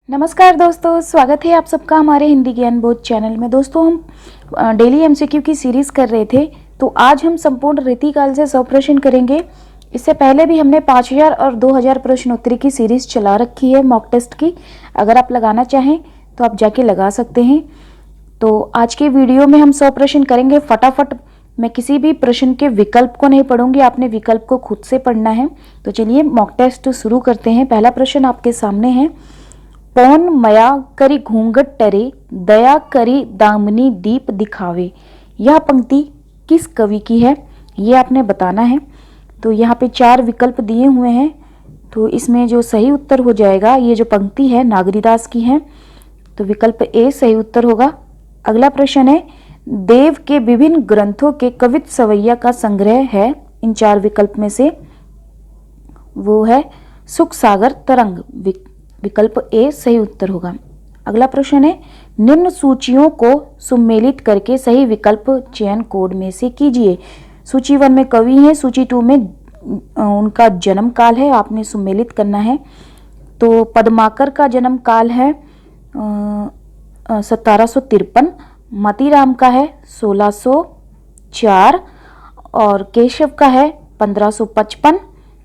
नमस्कार दोस्तों, स्वागत है आप सबका हमारे हिंदी ज्ञान बोध चैनल में। दोस्तों, हम डेली एमसीक्यू की सीरीज कर रहे थे, तो आज हम संपूर्ण रीतिकाल से 100 प्रश्न करेंगे। इससे पहले भी हमने 5000 और 2000 प्रश्नोत्तरी की सीरीज चला रखी है मॉक टेस्ट की। अगर आप लगाना चाहें तो आप जाके लगा सकते हैं। तो आज के वीडियो में हम 100 प्रश्न करेंगे फटाफट। मैं किसी भी प्रश्न के विकल्प को नहीं पढ़ूंगी, आपने विकल्प को खुद से पढ़ना है। तो चलिए मॉक टेस्ट शुरू करते हैं। पहला प्रश्न आपके सामने है। पौन मया करी घूंघट टरे, दया करी दामनी दीप दिखावे। यह पंक्ति किस कवि की है, ये आपने बताना है। तो यहाँ पे 4 विकल्प दिए हुए हैं, तो इसमें जो सही उत्तर हो जाएगा, ये जो पंक्ति है नागरीदास की है, तो विकल्प ए सही उत्तर होगा। अगला प्रश्न है। देव के विभिन्न ग्रंथों के कवित सवैया का संग्रह है इन 4 विकल्प में से, वो है सुख सागर तरंग। विकल्प ए सही उत्तर होगा। अगला प्रश्न है। निम्न सूचियों को सुमेलित करके सही विकल्प चयन कोड में से कीजिए। सूची 1 में कवि है, सूची 2 में उनका जन्म काल है, आपने सुमेलित करना है। तो पद्माकर का जन्म काल है 1753, मतीराम का है 1604 और केशव का है 1555।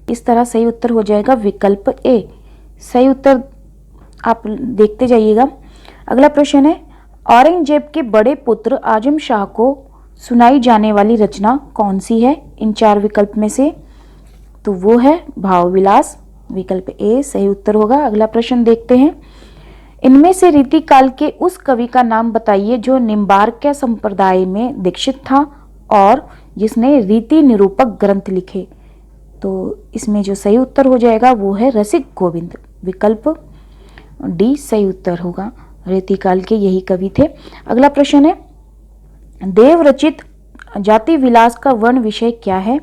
इस तरह सही उत्तर हो जाएगा विकल्प ए। सही उत्तर आप देखते जाइएगा। अगला प्रश्न है। औरंगजेब के बड़े पुत्र आजम शाह को सुनाई जाने वाली रचना कौन सी है इन 4 विकल्प में से, तो वो है भाव विलास। विकल्प ए सही उत्तर होगा। अगला प्रश्न देखते हैं। इनमें से रीतिकाल के उस कवि का नाम बताइए जो निम्बार्क संप्रदाय में दीक्षित था और जिसने रीति निरूपक ग्रंथ लिखे। तो इसमें जो सही उत्तर हो जाएगा वो है रसिक गोविंद। विकल्प डी सही उत्तर होगा। रीतिकाल के यही कवि थे। अगला प्रश्न है। देव रचित जाति विलास का वर्ण विषय क्या है।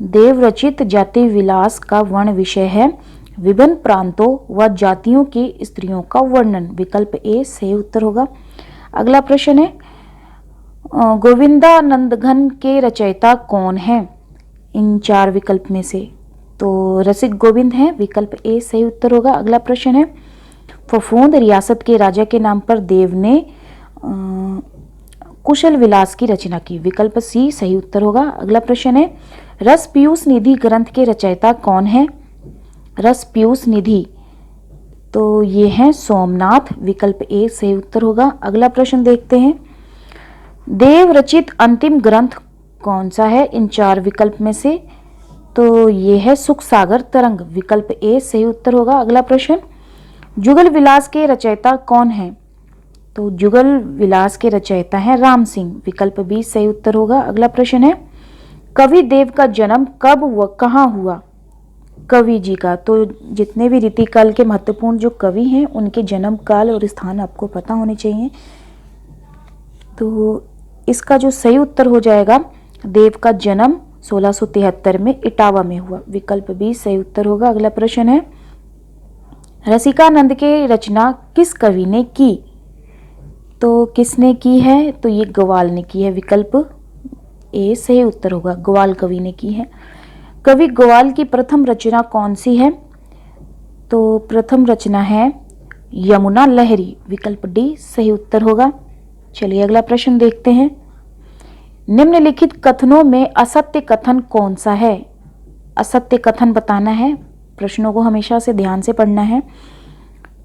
देव रचित जाति विलास का वर्ण विषय है विभिन्न प्रांतों व जातियों की स्त्रियों का वर्णन। विकल्प ए सही उत्तर होगा। अगला प्रश्न है। गोविंदानंद घन के रचयिता कौन है इन 4 विकल्प में से, तो रसिक गोविंद हैं। विकल्प ए सही उत्तर होगा। अगला प्रश्न है। फफूंद रियासत के राजा के नाम पर देव ने कुशल विलास की रचना की। विकल्प सी सही उत्तर होगा। अगला प्रश्न है। रस पीयूष निधि ग्रंथ के रचयिता कौन है। रस पीयूष निधि, तो ये हैं सोमनाथ। विकल्प ए सही उत्तर होगा। अगला प्रश्न देखते हैं। देव रचित अंतिम ग्रंथ कौन सा है इन 4 विकल्प में से, तो ये है सुख सागर तरंग। विकल्प ए सही उत्तर होगा। अगला प्रश्न। जुगल विलास के रचयिता कौन है, तो जुगल विलास के रचयिता हैं राम सिंह। विकल्प बी सही उत्तर होगा। अगला प्रश्न है। कवि देव का जन्म कब व कहाँ हुआ। कवि जी का, तो जितने भी रीतिकाल के महत्वपूर्ण जो कवि हैं उनके जन्म काल और स्थान आपको पता होने चाहिए। तो इसका जो सही उत्तर हो जाएगा, देव का जन्म 1673 में इटावा में हुआ। विकल्प बी सही उत्तर होगा। अगला प्रश्न है। रसिकानंद की रचना किस कवि ने की, तो किसने की है, तो ये ग्वाल ने की है। विकल्प ए सही उत्तर होगा। ग्वाल कवि ने की है। कवि ग्वाल की प्रथम रचना कौन सी है, तो प्रथम रचना है यमुना लहरी। विकल्प डी सही उत्तर होगा। चलिए अगला प्रश्न देखते हैं। निम्नलिखित कथनों में असत्य कथन कौन सा है। असत्य कथन बताना है, प्रश्नों को हमेशा से ध्यान से पढ़ना है।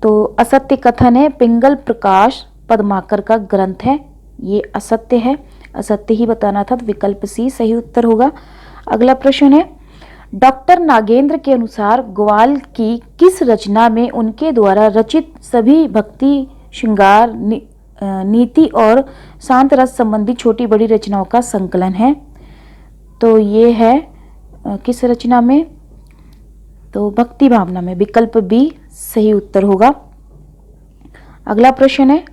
तो असत्य कथन है पिंगल प्रकाश पद्माकर का ग्रंथ है, ये असत्य है, असत्य ही बताना था। तो विकल्प सी सही उत्तर होगा। अगला प्रश्न है। डॉक्टर नागेंद्र के अनुसार ग्वाल की किस रचना में उनके द्वारा रचित सभी भक्ति श्रृंगार नीति और शांत रस संबंधी छोटी बड़ी रचनाओं का संकलन है, तो ये है किस रचना में, तो भक्ति भावना में। विकल्प बी सही उत्तर होगा। अगला प्रश्न है।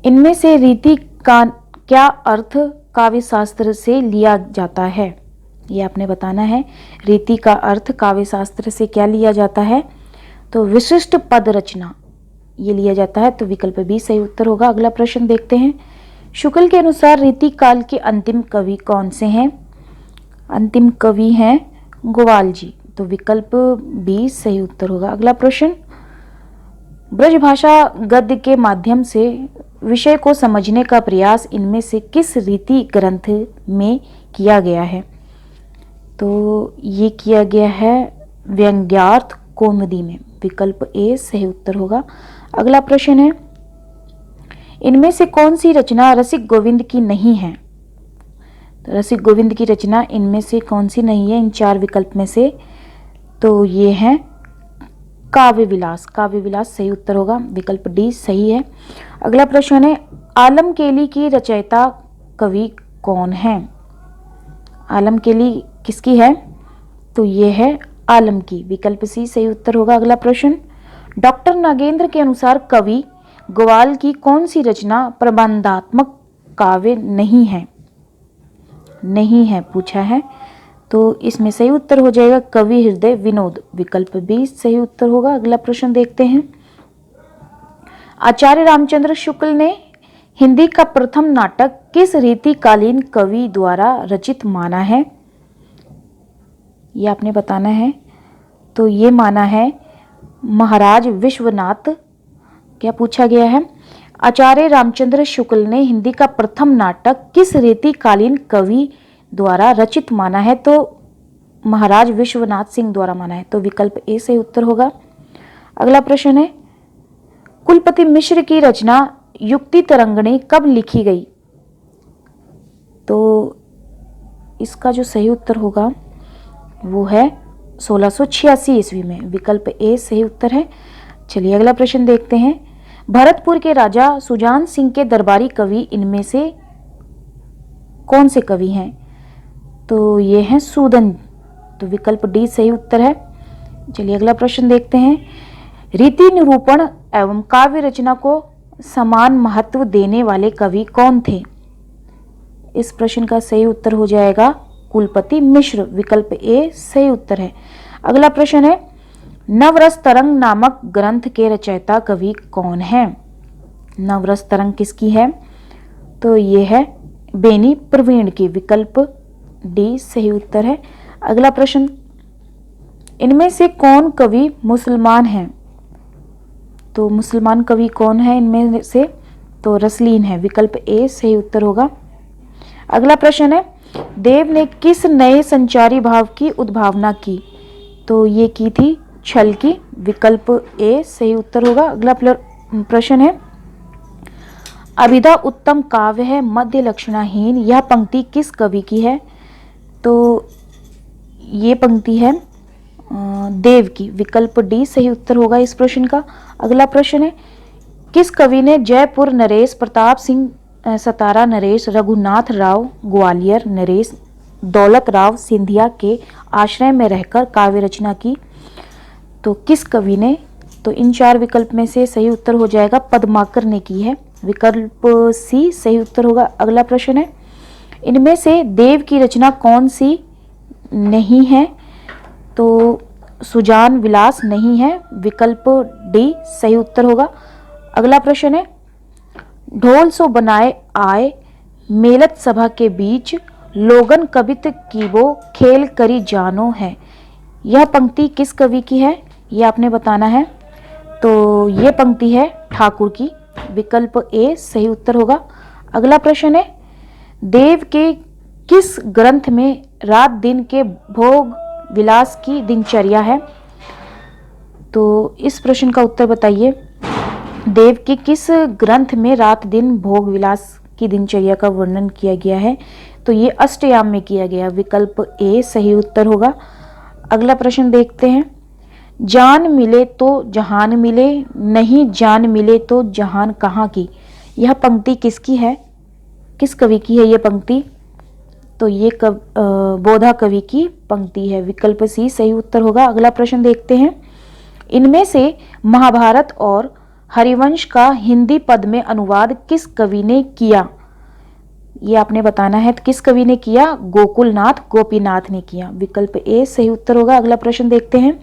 इनमें से रीति का क्या अर्थ काव्य शास्त्र से लिया जाता है, ये आपने बताना है। रीति का अर्थ काव्य शास्त्र से क्या लिया जाता है, तो विशिष्ट पद रचना ये लिया जाता है। तो विकल्प बी सही उत्तर होगा। अगला प्रश्न देखते हैं। शुक्ल के अनुसार रीतिकाल के अंतिम कवि कौन से हैं। अंतिम कवि हैं ग्वाल जी। तो विकल्प बी सही उत्तर होगा। अगला प्रश्न, ब्रजभाषा गद्य के माध्यम से विषय को समझने का प्रयास इनमें से किस रीति ग्रंथ में किया गया है? तो ये किया गया है व्यंग्यार्थ कौमुदी में, विकल्प ए सही उत्तर होगा। अगला प्रश्न है, इनमें से कौन सी रचना रसिक गोविंद की नहीं है? तो रसिक गोविंद की रचना इनमें से कौन सी नहीं है इन चार विकल्प में से? तो ये है काव्य विलास, काव्य विलास सही उत्तर होगा, विकल्प डी सही है। अगला प्रश्न है, आलमकेली की रचयिता कवि कौन है? आलमकेली किसकी है? तो ये है आलम की, विकल्प सी सही उत्तर होगा। अगला प्रश्न, डॉक्टर नागेंद्र के अनुसार कवि ग्वाल की कौन सी रचना प्रबंधात्मक काव्य नहीं है? नहीं है पूछा है, तो इसमें सही उत्तर हो जाएगा कवि हृदय विनोद, विकल्प बी सही उत्तर होगा। अगला प्रश्न देखते हैं, आचार्य रामचंद्र शुक्ल ने हिंदी का प्रथम नाटक किस रीतिकालीन कवि द्वारा रचित माना है? ये आपने बताना है। तो ये माना है महाराज विश्वनाथ। क्या पूछा गया है? आचार्य रामचंद्र शुक्ल ने हिंदी का प्रथम नाटक किस रीतिकालीन कवि द्वारा रचित माना है? तो महाराज विश्वनाथ सिंह द्वारा माना है, तो विकल्प ए से उत्तर होगा। अगला प्रश्न है, कुलपति मिश्र की रचना युक्ति तरंगिणी कब लिखी गई? तो इसका जो सही उत्तर होगा वो है 1686 ईस्वी में, विकल्प ए सही उत्तर है। चलिए अगला प्रश्न देखते हैं, भरतपुर के राजा सुजान सिंह के दरबारी कवि इनमें से कौन से कवि हैं? तो ये हैं सूदन, तो विकल्प डी सही उत्तर है। चलिए अगला प्रश्न देखते हैं, रीति निरूपण एवं काव्य रचना को समान महत्व देने वाले कवि कौन थे? इस प्रश्न का सही उत्तर हो जाएगा कुलपति मिश्र, विकल्प ए सही उत्तर है। अगला प्रश्न है, नवरस तरंग नामक ग्रंथ के रचयिता कवि कौन है? नवरस तरंग किसकी है? तो ये है बेनी प्रवीण की, विकल्प डी सही उत्तर है। अगला प्रश्न, इनमें से कौन कवि मुसलमान हैं? तो मुसलमान कवि कौन है इनमें से? तो रसलीन है, विकल्प ए सही उत्तर होगा। अगला प्रश्न है, देव ने किस नए संचारी भाव की उद्भावना की? तो ये की थी छल की, विकल्प ए सही उत्तर होगा। अगला प्रश्न है, अभिधा उत्तम काव्य है मध्य लक्षणाहीन, यह पंक्ति किस कवि की है? तो ये पंक्ति है देव की, विकल्प डी सही उत्तर होगा इस प्रश्न का। अगला प्रश्न है, किस कवि ने जयपुर नरेश, प्रताप सिंह सतारा नरेश, रघुनाथ राव ग्वालियर नरेश, दौलत राव सिंधिया के आश्रय में रहकर काव्य रचना की? तो किस कवि ने? तो इन चार विकल्प में से सही उत्तर हो जाएगा पद्माकर ने की है, विकल्प सी सही उत्तर होगा। अगला प्रश्न है, इनमें से देव की रचना कौन सी नहीं है? तो सुजान विलास नहीं है, विकल्प डी सही उत्तर होगा। अगला प्रश्न है, ढोल सो बनाए आए मेलत सभा के बीच, लोगन कबित कीबो खेल करी जानो है, यह पंक्ति किस कवि की है? ये आपने बताना है। तो ये पंक्ति है ठाकुर की, विकल्प ए सही उत्तर होगा। अगला प्रश्न है, देव के किस ग्रंथ में रात दिन के भोग विलास की दिनचर्या है? तो इस प्रश्न का उत्तर बताइए, देव के किस ग्रंथ में रात दिन भोग विलास की दिनचर्या का वर्णन किया गया है? तो ये अष्टयाम में किया गया, विकल्प ए सही उत्तर होगा। अगला प्रश्न देखते हैं, जान मिले तो जहान मिले, नहीं जान मिले तो जहान कहाँ की, यह पंक्ति किसकी है? किस कवि की है ये पंक्ति? तो ये बोधा कवि की पंक्ति है, विकल्प सी सही उत्तर होगा। अगला प्रश्न देखते हैं, इनमें से महाभारत और हरिवंश का हिंदी पद में अनुवाद किस कवि ने किया? ये आपने बताना है, तो किस कवि ने किया? गोकुलनाथ गोपीनाथ ने किया, विकल्प ए सही उत्तर होगा। अगला प्रश्न देखते हैं,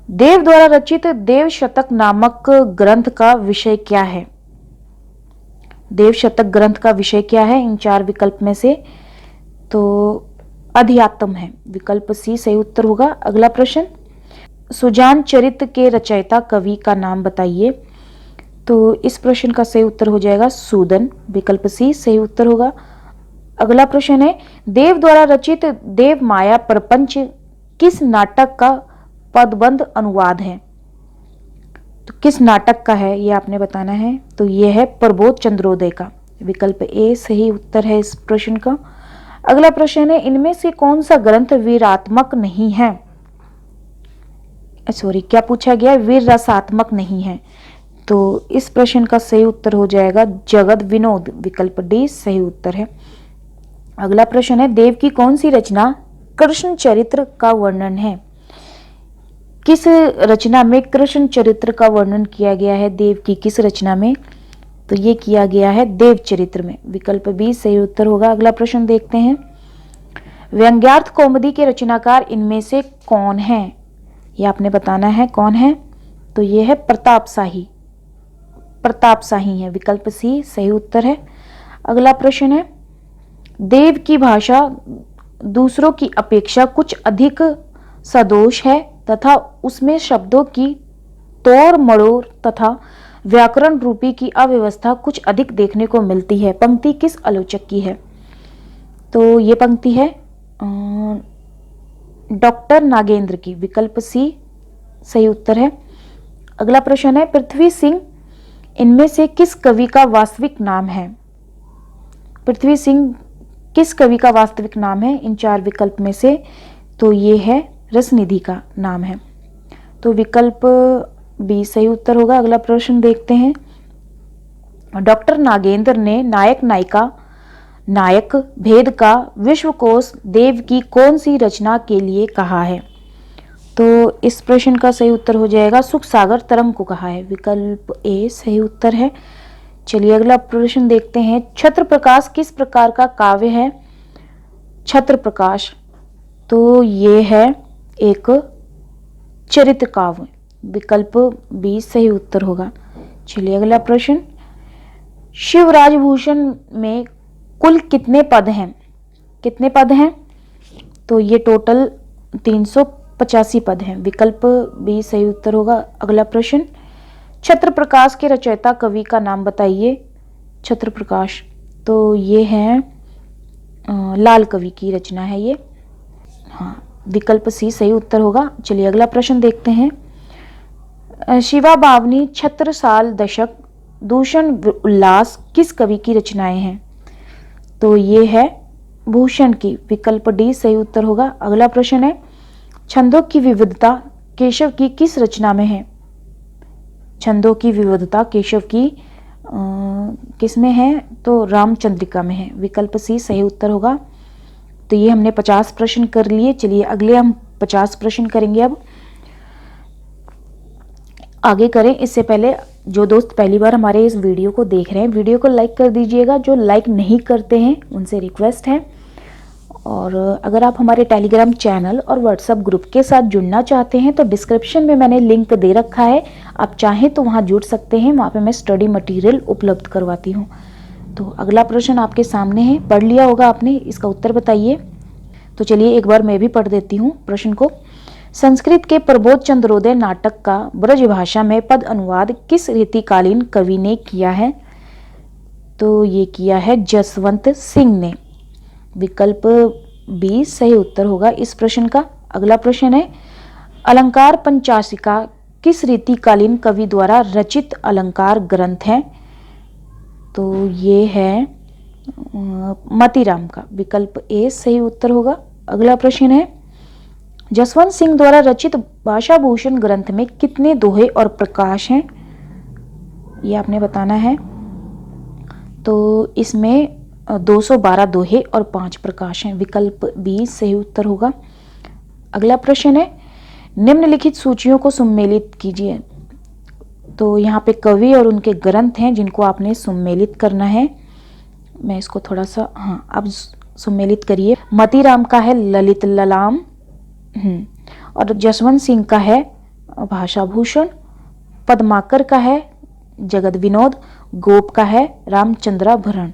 देव द्वारा रचित देव शतक नामक ग्रंथ का विषय क्या है? देव शतक ग्रंथ का विषय क्या है इन चार विकल्प में से? तो अध्यात्म है। विकल्प सी सही उत्तर होगा। अगला प्रश्न, सुजान चरित्र के रचयिता कवि का नाम बताइए। तो इस प्रश्न का सही उत्तर हो जाएगा सूदन। विकल्प सी सही उत्तर होगा। अगला प्रश्न है, देव द्वारा रचित देव माया प्रपंच किस नाटक का पदबंध अनुवाद है। तो किस नाटक का है ये आपने बताना है। तो ये है प्रबोध चंद्रोदय का। विकल्प ए सही उत्तर है इस प्रश्न का। अगला प्रश्न है, इनमें से कौन सा ग्रंथ वीरात्मक नहीं है। सॉरी, क्या पूछा गया, वीर रसात्मक नहीं है। तो इस प्रश्न का सही उत्तर हो जाएगा जगद विनोद। विकल्प डी सही उत्तर है। अगला प्रश्न है, देव की कौन सी रचना कृष्ण चरित्र का वर्णन है। किस रचना में कृष्ण चरित्र का वर्णन किया गया है। देव की किस रचना में। तो ये किया गया है देव चरित्र में। विकल्प बी सही उत्तर होगा। अगला प्रश्न देखते हैं, व्यंग्यार्थ कौमुदी के रचनाकार इनमें से कौन है। ये आपने बताना है कौन है। तो ये है प्रताप शाही। प्रताप शाही है। विकल्प सी सही उत्तर है। अगला प्रश्न है, देव की भाषा दूसरों की अपेक्षा कुछ अधिक सदोष है तथा उसमें शब्दों की तोड़ मड़ोड़ तथा व्याकरण रूपी की अव्यवस्था कुछ अधिक देखने को मिलती है। पंक्ति किस आलोचक की है। तो ये पंक्ति है डॉक्टर नागेंद्र की। विकल्प सी सही उत्तर है। अगला प्रश्न है, पृथ्वी सिंह इनमें से किस कवि का वास्तविक नाम है। पृथ्वी सिंह किस कवि का वास्तविक नाम है इन चार विकल्प में से। तो ये है रसनिधि का नाम है। तो विकल्प बी सही उत्तर होगा। अगला प्रश्न देखते हैं, डॉक्टर नागेंद्र ने नायक नायिका नायक भेद का विश्वकोश देव की कौन सी रचना के लिए कहा है। तो इस प्रश्न का सही उत्तर हो जाएगा सुख सागर तरंग को कहा है। विकल्प ए सही उत्तर है। चलिए अगला प्रश्न देखते हैं, छत्र प्रकाश किस प्रकार का काव्य है। छत्र प्रकाश, तो ये है एक चरित्र काव्य। विकल्प बी सही उत्तर होगा। चलिए अगला प्रश्न, शिवराज भूषण में कुल कितने पद हैं। कितने पद हैं। तो ये टोटल 385 पद हैं। विकल्प बी सही उत्तर होगा। अगला प्रश्न, छत्र प्रकाश के रचयिता कवि का नाम बताइए। छत्र प्रकाश, तो ये है लाल कवि की रचना है ये। हाँ, विकल्प सी सही उत्तर होगा। चलिए अगला प्रश्न देखते हैं, शिवा बावनी छत्रसाल दशक दूषण उल्लास किस कवि की रचनाएं हैं। तो ये है भूषण की। विकल्प डी सही उत्तर होगा। अगला प्रश्न है, छंदों की विविधता केशव की किस रचना में है। छंदों की विविधता केशव की किसमें है। तो रामचंद्रिका में है। विकल्प सी सही उत्तर होगा। तो ये हमने 50 प्रश्न कर लिए। चलिए अगले हम 50 प्रश्न करेंगे। अब आगे करें इससे पहले जो दोस्त पहली बार हमारे इस वीडियो को देख रहे हैं, वीडियो को लाइक कर दीजिएगा। जो लाइक नहीं करते हैं उनसे रिक्वेस्ट है। और अगर आप हमारे टेलीग्राम चैनल और व्हाट्सएप ग्रुप के साथ जुड़ना चाहते हैं तो डिस्क्रिप्शन में मैंने लिंक दे रखा है, आप चाहें तो वहां जुड़ सकते हैं। वहां पे मैं स्टडी मटेरियल उपलब्ध करवाती हूं। तो अगला प्रश्न आपके सामने है, पढ़ लिया होगा आपने, इसका उत्तर बताइए। तो चलिए एक बार मैं भी पढ़ देती हूँ प्रश्न को। संस्कृत के प्रबोध चंद्रोदय नाटक का ब्रज भाषा में पद अनुवाद किस रीतिकालीन कवि ने किया है। तो ये किया है जसवंत सिंह ने। विकल्प बी सही उत्तर होगा इस प्रश्न का। अगला प्रश्न है, अलंकार पंचाशिका किस रीतिकालीन कवि द्वारा रचित अलंकार ग्रंथ है। तो ये है मतीराम का। विकल्प ए सही उत्तर होगा। अगला प्रश्न है, जसवंत सिंह द्वारा रचित भाषा भूषण ग्रंथ में कितने दोहे और प्रकाश हैं। ये आपने बताना है। तो इसमें 212 दोहे और 5 प्रकाश हैं। विकल्प बी सही उत्तर होगा। अगला प्रश्न है, निम्नलिखित सूचियों को सम्मिलित कीजिए। तो यहाँ पे कवि और उनके ग्रंथ हैं जिनको आपने सम्मिलित करना है। मैं इसको थोड़ा सा, हाँ, आप सम्मिलित करिए। मतीराम का है ललित ललाम, और जसवंत सिंह का है भाषा भूषण, पद्माकर का है जगद विनोद, गोप का है रामचंद्राभरण।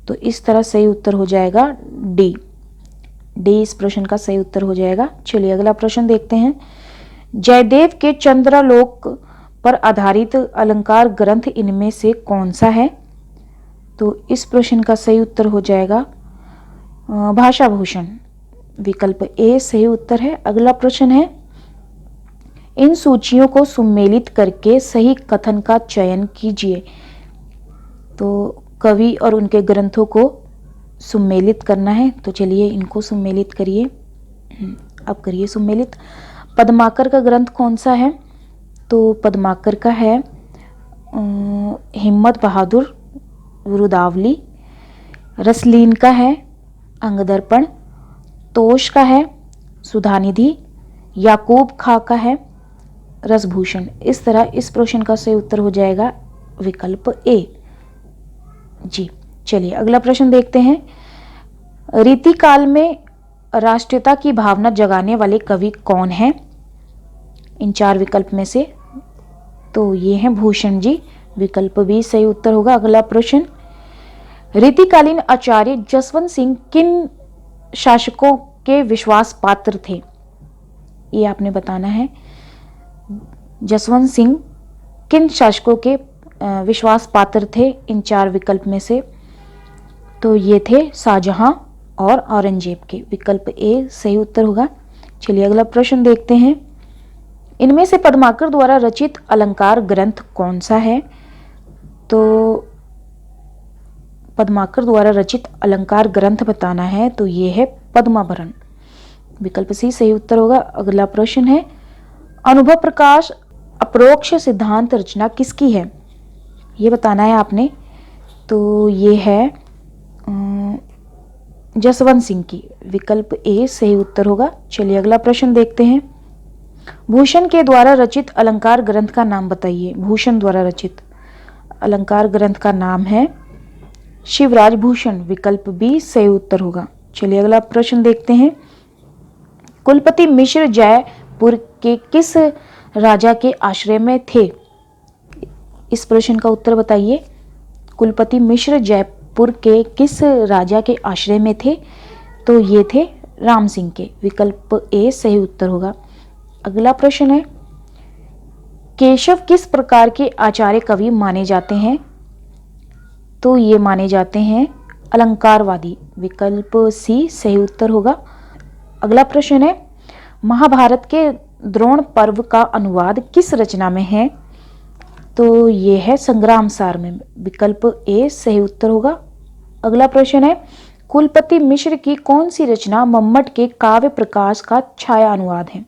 तो इस तरह सही उत्तर हो जाएगा डी। डी इस प्रश्न का सही उत्तर हो जाएगा। चलिए अगला प्रश्न देखते हैं। जयदेव के चंद्रालोक पर आधारित अलंकार ग्रंथ इनमें से कौन सा है? तो इस प्रश्न का सही उत्तर हो जाएगा भाषा भूषण, विकल्प ए सही उत्तर है। अगला प्रश्न है, इन सूचियों को सुमेलित करके सही कथन का चयन कीजिए। तो कवि और उनके ग्रंथों को सुमेलित करना है, तो चलिए इनको सुमेलित करिए। अब करिए सुमेलित। पद्माकर का ग्रंथ कौन सा है? तो पद्माकर का है हिम्मत बहादुर रुदावली। रसलीन का है अंगदर्पण। तोष का है सुधानिधि। याकूब खां का है रसभूषण। इस तरह इस प्रश्न का सही उत्तर हो जाएगा विकल्प ए। जी चलिए अगला प्रश्न देखते हैं। रीतिकाल में राष्ट्रीयता की भावना जगाने वाले कवि कौन हैं? इन चार विकल्प में से तो ये हैं भूषण जी, विकल्प बी सही उत्तर होगा। अगला प्रश्न, रीतिकालीन आचार्य जसवंत सिंह किन शासकों के विश्वास पात्र थे? ये आपने बताना है। जसवंत सिंह किन शासकों के विश्वास पात्र थे इन चार विकल्प में से? तो ये थे शाहजहां और औरंगजेब के, विकल्प ए सही उत्तर होगा। चलिए अगला प्रश्न देखते हैं। इनमें से पद्माकर द्वारा रचित अलंकार ग्रंथ कौन सा है? तो पद्माकर द्वारा रचित अलंकार ग्रंथ बताना है, तो ये है पद्माभरण, विकल्प सी सही उत्तर होगा। अगला प्रश्न है, अनुभव प्रकाश अपरोक्ष सिद्धांत रचना किसकी है? ये बताना है आपने। तो ये है जसवंत सिंह की, विकल्प ए सही उत्तर होगा। चलिए अगला प्रश्न देखते हैं। भूषण के द्वारा रचित अलंकार ग्रंथ का नाम बताइए। भूषण द्वारा रचित अलंकार ग्रंथ का नाम है शिवराज भूषण, विकल्प बी सही उत्तर होगा। चलिए अगला प्रश्न देखते हैं। कुलपति मिश्र जयपुर के किस राजा के आश्रय में थे? इस प्रश्न का उत्तर बताइए। कुलपति मिश्र जयपुर के किस राजा के आश्रय में थे? तो ये थे राम सिंह के, विकल्प ए सही उत्तर होगा। अगला प्रश्न है, केशव किस प्रकार के आचार्य कवि माने जाते हैं? तो ये माने जाते हैं अलंकारवादी, विकल्प सी सही उत्तर होगा। अगला प्रश्न है, महाभारत के द्रोण पर्व का अनुवाद किस रचना में है? तो ये है संग्राम सार में, विकल्प ए सही उत्तर होगा। अगला प्रश्न है, कुलपति मिश्र की कौन सी रचना मम्मट के काव्य प्रकाश का छाया अनुवाद है?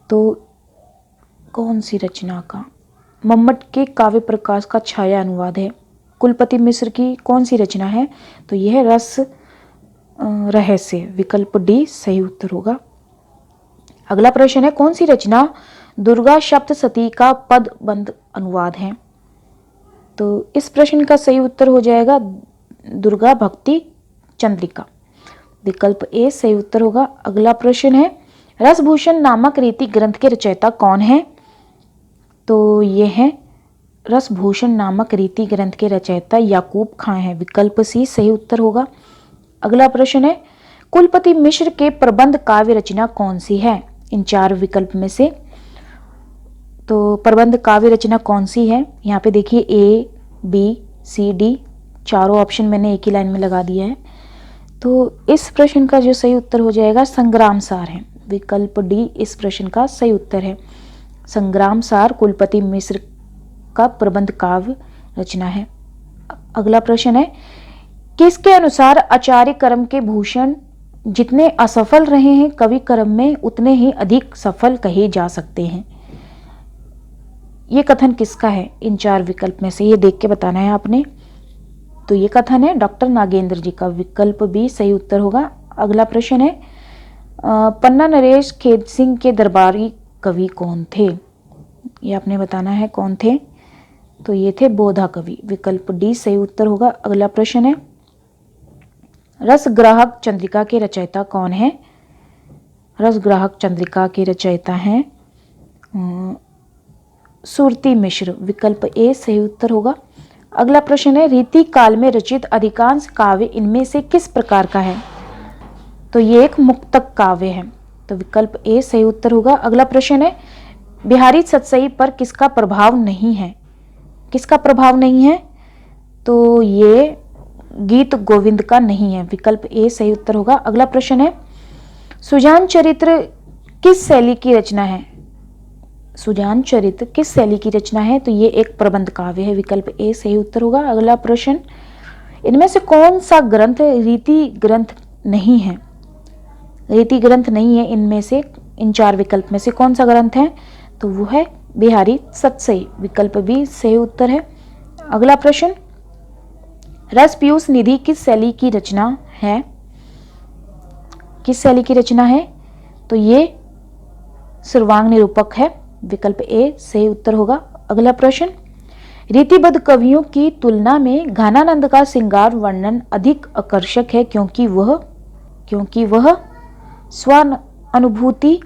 तो कौन सी रचना का मम्मट के काव्य प्रकाश का छाया अनुवाद है? कुलपति मिश्र की कौन सी रचना है? तो यह है रस रहस्य, विकल्प डी सही उत्तर होगा। अगला प्रश्न है, कौन सी रचना दुर्गा सप्तशती का पदबंध अनुवाद है? तो इस प्रश्न का सही उत्तर हो जाएगा दुर्गा भक्ति चंद्रिका, विकल्प ए सही उत्तर होगा। अगला प्रश्न है, रसभूषण नामक रीति ग्रंथ के रचयिता कौन है? तो ये है रसभूषण नामक रीति ग्रंथ के रचयिता याकूब खां हैं, विकल्प सी सही उत्तर होगा। अगला प्रश्न है, कुलपति मिश्र के प्रबंध काव्य रचना कौन सी है? इन चार विकल्प में से तो प्रबंध काव्य रचना कौन सी है? यहाँ पे देखिए ए बी सी डी चारों ऑप्शन मैंने एक ही लाइन में लगा दिया है। तो इस प्रश्न का जो सही उत्तर हो जाएगा संग्राम सार है, विकल्प डी इस प्रश्न का सही उत्तर है। संग्राम सार कुलपति मिश्र का प्रबंध काव्य रचना है। अगला प्रश्न है, किसके अनुसार आचार्य कर्म के भूषण जितने असफल रहे हैं कवि कर्म में उतने ही अधिक सफल कहे जा सकते हैं? ये कथन किसका है? इन चार विकल्प में से ये देख के बताना है आपने। तो ये कथन है डॉक्टर नागेंद्र जी का, विकल्प बी सही उत्तर होगा। अगला प्रश्न है, पन्ना नरेश खेत सिंह के दरबारी कवि कौन थे? ये आपने बताना है कौन थे। तो ये थे बोधा कवि, विकल्प डी सही उत्तर होगा। अगला प्रश्न है, रसग्राहक चंद्रिका के रचयिता कौन है? रसग्राहक चंद्रिका के रचयिता हैं सुरती मिश्र, विकल्प ए सही उत्तर होगा। अगला प्रश्न है, रीति काल में रचित अधिकांश काव्य इनमें से किस प्रकार का है? तो ये एक मुक्तक काव्य है, तो विकल्प ए सही उत्तर होगा। अगला प्रश्न है, बिहारी सतसई पर किसका प्रभाव नहीं है? किसका प्रभाव नहीं है? तो ये गीत गोविंद का नहीं है, विकल्प ए सही उत्तर होगा। अगला प्रश्न है, सुजान चरित्र किस शैली की रचना है? सुजान चरित्र किस शैली की रचना है? तो ये एक प्रबंध काव्य है, विकल्प ए सही उत्तर होगा। अगला प्रश्न, इनमें से कौन सा ग्रंथ रीति ग्रंथ नहीं है? रीति ग्रंथ नहीं है इनमें से, इन चार विकल्प में से कौन सा ग्रंथ है? तो वो है बिहारी सतसई, विकल्प बी सही उत्तर है। अगला प्रश्न, रस पीयूष निधि किस शैली की रचना है? किस शैली की रचना है? तो ये सर्वांग निरूपक है, विकल्प ए सही उत्तर होगा। अगला प्रश्न, रीतिबद्ध कवियों की तुलना में घनानंद का श्रृंगार वर्णन अधिक आकर्षक है क्योंकि वह स्वानुभूति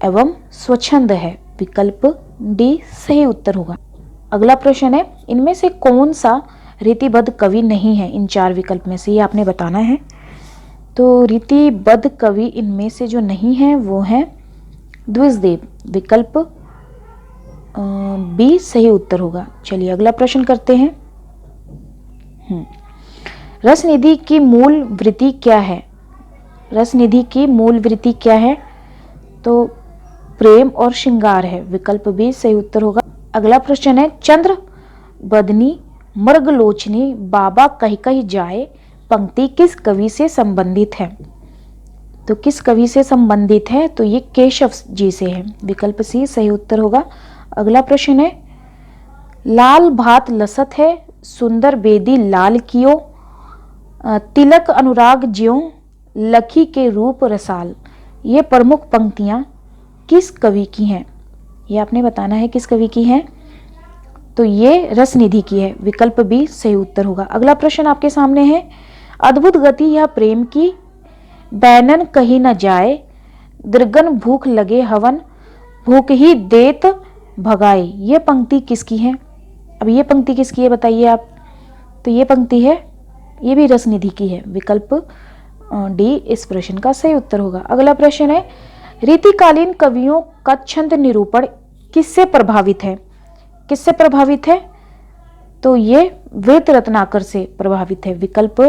एवं स्वच्छंद है, विकल्प डी सही उत्तर होगा। अगला प्रश्न है, इनमें से कौन सा रीतिबद्ध कवि नहीं है? इन चार विकल्प में से ये आपने बताना है। तो रीतिबद्ध कवि इनमें से जो नहीं है वो है द्विजदेव, विकल्प बी सही उत्तर होगा। चलिए अगला प्रश्न करते हैं। रसनिधि की मूल वृत्ति क्या है? रसनिधि की मूल वृत्ति क्या है? तो प्रेम और श्रृंगार है, विकल्प बी सही उत्तर होगा। अगला प्रश्न है, चंद्र बदनी मृगलोचनी बाबा कही कही जाए पंक्ति किस कवि से संबंधित है? तो किस कवि से संबंधित है? तो ये केशव जी से है, विकल्प सी सही उत्तर होगा। अगला प्रश्न है, लाल भात लसत है सुंदर बेदी लाल कियो तिलक अनुराग ज्यों लखी के रूप रसाल, ये प्रमुख पंक्तियां किस कवि की हैं? ये आपने बताना है किस कवि की हैं। तो ये रसनिधि की है, विकल्प बी सही उत्तर होगा। अगला प्रश्न आपके सामने है, अद्भुत गति यह प्रेम की बैनन कही न जाए दृगन भूख लगे हवन भूख ही देत भगाए, ये पंक्ति किसकी है? अब ये पंक्ति किसकी है बताइए आप। तो ये पंक्ति है, ये भी रसनिधि की है, विकल्प डी इस प्रश्न का सही उत्तर होगा। अगला प्रश्न है, रीतिकालीन कवियों का छंद निरूपण किससे प्रभावित है? किससे प्रभावित है? तो ये वेद रत्नाकर से प्रभावित है, विकल्प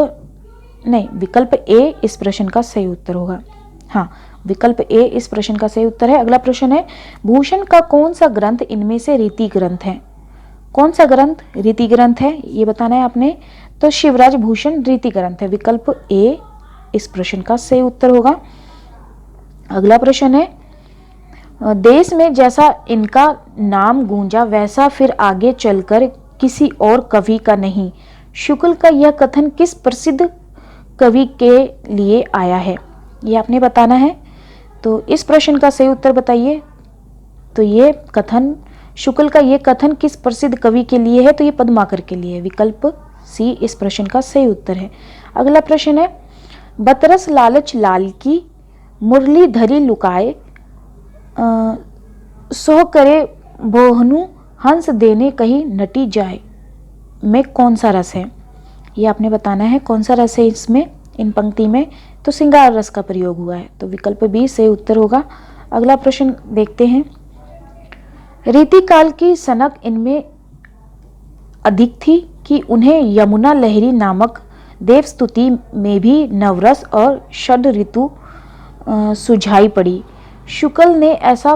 ए इस प्रश्न का सही उत्तर होगा। हाँ, विकल्प ए इस प्रश्न का सही उत्तर है। अगला प्रश्न है, भूषण का कौन सा ग्रंथ इनमें से रीति ग्रंथ है? कौन सा ग्रंथ रीति ग्रंथ है ये बताना है आपने। तो शिवराज भूषण रीति ग्रंथ है, विकल्प ए इस प्रश्न का सही उत्तर होगा। अगला प्रश्न है, देश में जैसा इनका नाम गूंजा वैसा फिर आगे चलकर किसी और कवि का नहीं, शुक्ल का यह कथन किस प्रसिद्ध कवि के लिए आया है? ये आपने बताना है। तो इस प्रश्न का सही उत्तर बताइए। तो ये कथन, शुक्ल का ये कथन किस प्रसिद्ध कवि के लिए है? तो ये पद्माकर के लिए, विकल्प सी इस प्रश्न का सही उत्तर है। अगला प्रश्न है, बतरस लालच लाल की मुरली धरी लुकाए सो करे बोहनु हंस देने कहीं नटी जाए में कौन सा रस है? ये आपने बताना है कौन सा रस है इसमें, इन पंक्ति में। तो श्रृंगार रस का प्रयोग हुआ है, तो विकल्प बी सही उत्तर होगा। अगला प्रश्न देखते हैं, रीतिकाल की सनक इनमें अधिक थी कि उन्हें यमुना लहरी नामक देवस्तुति में भी नवरस और षड ऋतु सुझाई पड़ी। शुक्ल ने ऐसा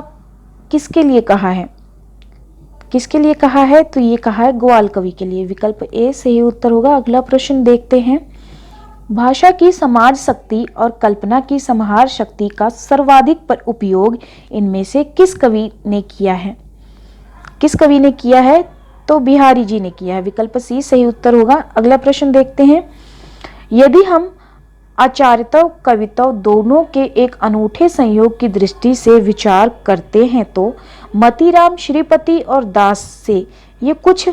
किसके लिए कहा है? किसके लिए कहा है? तो ये कहा है ग्वाल कवि के लिए, विकल्प ए सही उत्तर होगा। अगला प्रश्न देखते हैं, भाषा की समाज शक्ति और कल्पना की संहार शक्ति का सर्वाधिक उपयोग इनमें से किस कवि ने किया है? किस कवि ने किया है? तो बिहारी जी ने किया है, विकल्प सी सही उत्तर होगा। अगला प्रश्न देखते हैं, यदि हम आचार्यता कविता दोनों के एक अनूठे संयोग की दृष्टि से विचार करते हैं तो मतीराम श्रीपति और दास से ये कुछ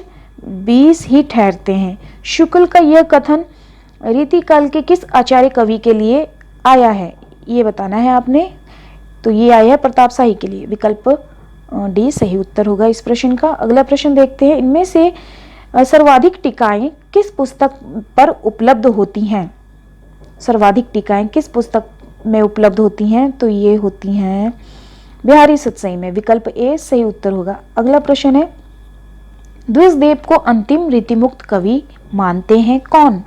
20 ही ठहरते हैं। शुक्ल का यह कथन रीतिकाल के किस आचार्य कवि के लिए आया है? ये बताना है आपने। तो ये आया है प्रताप शाही के लिए, विकल्प डी सही उत्तर होगा इस प्रश्न का। अगला प्रश्न देखते हैं, इनमें से सर्वाधिक टीकाएं किस पुस्तक पर उपलब्ध होती हैं? सर्वाधिक टीकाएं किस पुस्तक में उपलब्ध होती हैं, तो ये होती हैं बिहारी सतसई में। विकल्प ए सही उत्तर होगा। अगला प्रश्न है, द्विजदेव को अंतिम रीतिमुक्त कवि मानते हैं कौन?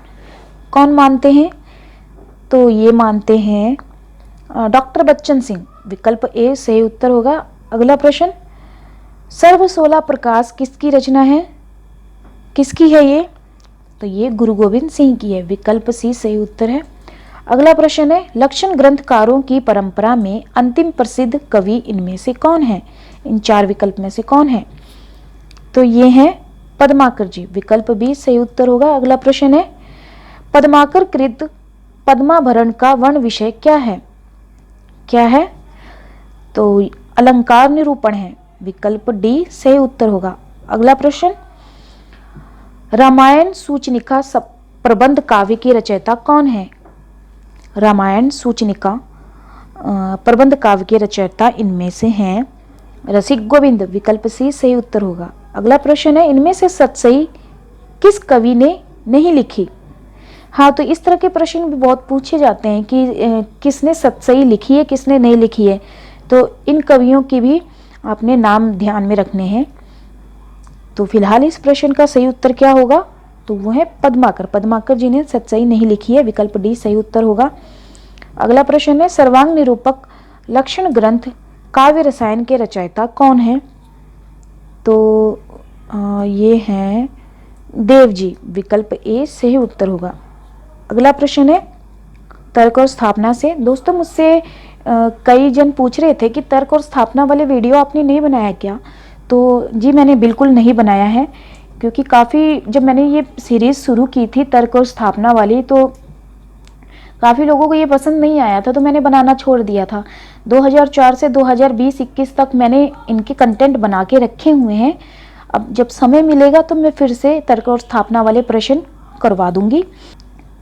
कौन मानते हैं? तो ये मानते हैं डॉक्टर बच्चन सिंह। विकल्प ए सही उत्तर होगा। अगला प्रश्न, सर्वसोला प्रकाश किसकी रचना है? किसकी है ये? तो ये गुरु गोविंद सिंह की है। विकल्प सी सही उत्तर है। अगला प्रश्न है, लक्षण ग्रंथकारों की परंपरा में अंतिम प्रसिद्ध कवि इनमें से कौन है? इन चार विकल्प में से कौन है? तो ये हैं पद्माकर जी। विकल्प बी सही उत्तर होगा। अगला प्रश्न है, पद्माकर कृत पद्माभरण का वर्ण विषय क्या है? क्या है? तो अलंकार निरूपण है। विकल्प डी सही उत्तर होगा। अगला प्रश्न, रामायण सूचनिका प्रबंध काव्य की रचयिता कौन है? रामायण सूचनिका प्रबंध काव्य के रचयिता इनमें से हैं रसिक गोविंद। विकल्प सी सही उत्तर होगा। अगला प्रश्न है, इनमें से सतसई किस कवि ने नहीं लिखी? हाँ, तो इस तरह के प्रश्न भी बहुत पूछे जाते हैं कि किसने सतसई लिखी है, किसने नहीं लिखी है। तो इन कवियों की भी आपने नाम ध्यान में रखने हैं। तो फिलहाल इस प्रश्न का सही उत्तर क्या होगा? तो वो है पद्माकर। पद्माकर जी ने सतसई नहीं लिखी है। विकल्प डी सही उत्तर होगा। अगला प्रश्न है, सर्वांग निरूपक लक्षण ग्रंथ काव्य रसायन के रचयिता कौन है? तो ये हैं देव जी। विकल्प ए सही उत्तर होगा। अगला प्रश्न है, तर्क और स्थापना से। दोस्तों, मुझसे कई जन पूछ रहे थे कि तर्क और स्थापना वाले वीडियो आपने नहीं बनाया क्या? तो जी मैंने बिल्कुल नहीं बनाया है, क्योंकि काफ़ी जब मैंने ये सीरीज़ शुरू की थी तर्क और स्थापना वाली, तो काफ़ी लोगों को ये पसंद नहीं आया था, तो मैंने बनाना छोड़ दिया था। 2004 से 2020-21 तक मैंने इनके कंटेंट बना के रखे हुए हैं। अब जब समय मिलेगा तो मैं फिर से तर्क और स्थापना वाले प्रश्न करवा दूंगी।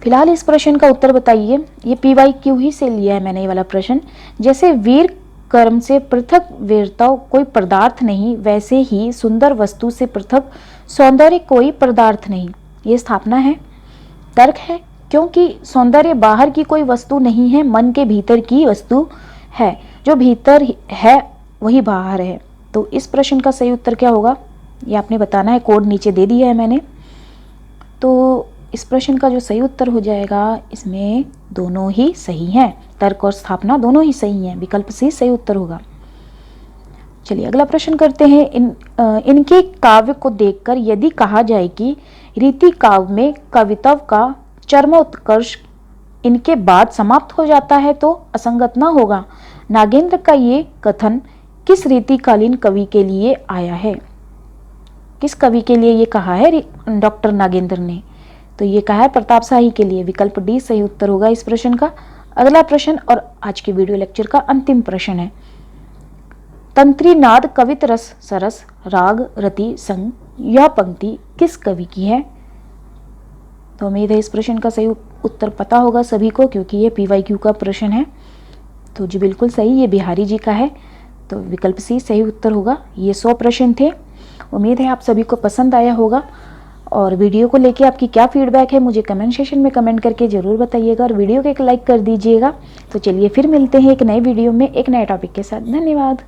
फिलहाल इस प्रश्न का उत्तर बताइए। ये PYQ ही से लिया है मैंने ये वाला प्रश्न। जैसे वीर कर्म से पृथक वीरता कोई पदार्थ नहीं, वैसे ही सुंदर वस्तु से पृथक सौंदर्य कोई पदार्थ नहीं। ये स्थापना है। तर्क है, क्योंकि सौंदर्य बाहर की कोई वस्तु नहीं है, मन के भीतर की वस्तु है। जो भीतर है वही बाहर है। तो इस प्रश्न का सही उत्तर क्या होगा, ये आपने बताना है। कोड नीचे दे दिया है मैंने। तो इस प्रश्न का जो सही उत्तर हो जाएगा, इसमें दोनों ही सही हैं। तर्क और स्थापना दोनों ही सही हैं। विकल्प सी सही उत्तर होगा। चलिए अगला प्रश्न करते हैं। इनके काव्य को देखकर यदि कहा जाए कि रीति काव्य में कविता का चरमोत्कर्ष इनके बाद समाप्त हो जाता है तो असंगत न होगा। नागेंद्र का ये कथन किस रीतिकालीन कवि के लिए आया है? किस कवि के लिए ये कहा है डॉक्टर नागेंद्र ने? तो ये कहा है प्रताप शाही के लिए। विकल्प डी सही उत्तर होगा इस प्रश्न का। अगला प्रश्न और आज के वीडियो लेक्चर का अंतिम प्रश्न है, तंत्री नाद कवित रस सरस राग रति संग यह पंक्ति किस कवि की है? तो उम्मीद है इस प्रश्न का सही उत्तर पता होगा सभी को, क्योंकि ये PYQ का प्रश्न है। तो जी बिल्कुल सही, ये बिहारी जी का है। तो विकल्प सी सही उत्तर होगा। ये 100 प्रश्न थे। उम्मीद है आप सभी को पसंद आया होगा। और वीडियो को लेके आपकी क्या फीडबैक है मुझे कमेंट सेशन में कमेंट करके ज़रूर बताइएगा, और वीडियो को एक लाइक कर दीजिएगा। तो चलिए फिर मिलते हैं एक नए वीडियो में एक नए टॉपिक के साथ। धन्यवाद।